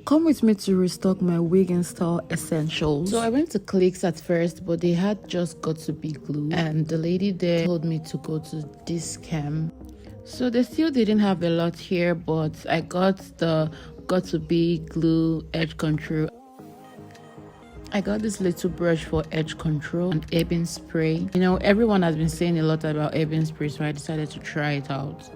Come with me to restock my wig and style essentials. So I went to Clicks at first, but they had just got to be glue, and the lady there told me to go to Discam. So they still didn't have a lot here, but I got the got to be glue edge control. I got this little brush for edge control and Ebin spray. You know, everyone has been saying a lot about Ebin spray, so I decided to try it out.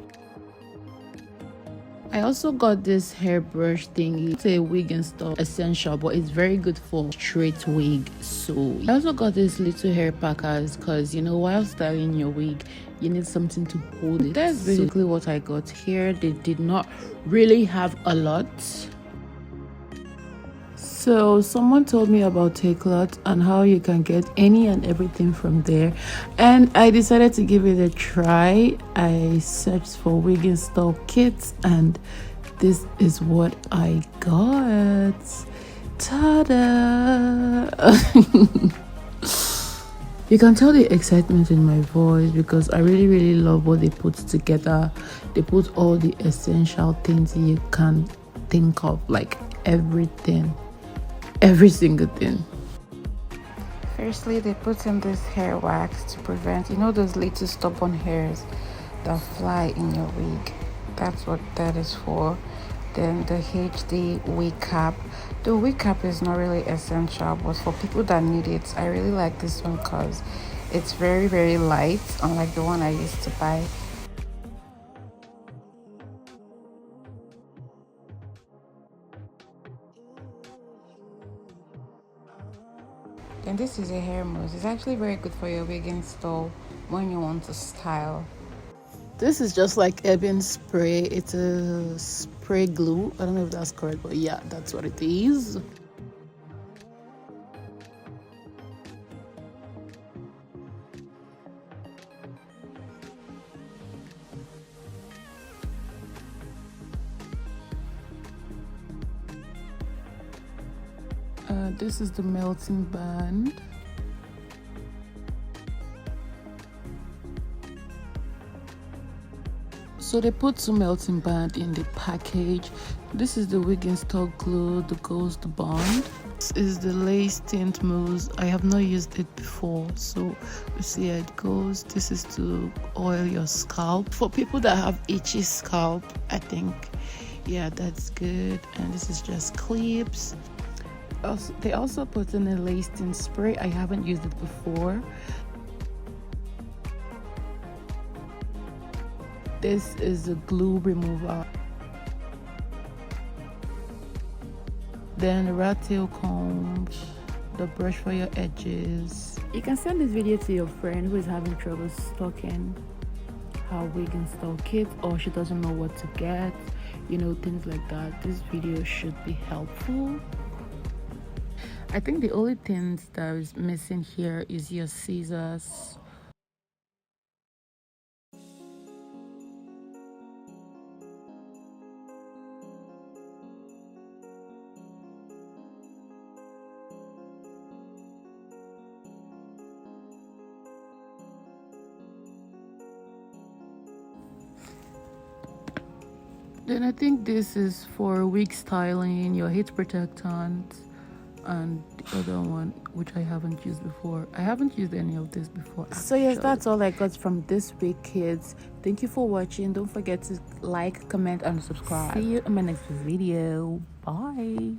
I also got this hairbrush thingy. It's a wig and stuff essential, but it's very good for straight wig. So I also got this little hair packers because, you know, while styling your wig, you need something to hold it. That's basically what I got here. They did not really have a lot. So someone told me about Takealot and how you can get any and everything from there, and I decided to give it a try. I searched for wig install kits and this is what I got. Ta-da! You can tell the excitement in my voice because I really love what they put together. They put all the essential things you can think of, like everything. Every single thing. Firstly, they put in this hair wax to prevent, you know, those little stubborn hairs that fly in your wig. That's what that is for. Then the HD wig cap. The wig cap is not really essential, but for people that need it, I really like this one because it's very light, unlike the one I used to buy. And this is a hair mousse. It's actually very good for your wig install when you want to style. This is just like Ebin spray. It's a spray glue. I don't know if that's correct, but yeah, that's what it is. This is the melting band. So they put some melting band in the package. This is the wig install glue, the ghost bond. This is the lace tint mousse. I have not used it before, so you see how it goes. This is to oil your scalp. For people that have itchy scalp, I think, yeah, that's good. And this is just clips. Also, they also put in a lace tint spray. I haven't used it before. This is a glue remover. Then rat tail combs, the brush for your edges. You can send this video to your friend who is having trouble stocking her wig install kit, or she doesn't know what to get, you know, things like that. This video should be helpful. I think the only things that is missing here is your scissors. Then I think this is for wig styling, your heat protectant, and the other one which I haven't used before. I haven't used any of this before actually. So yes, that's all I got from this week, kids. Thank you for watching. Don't forget to like, comment and subscribe. See you in my next video. Bye.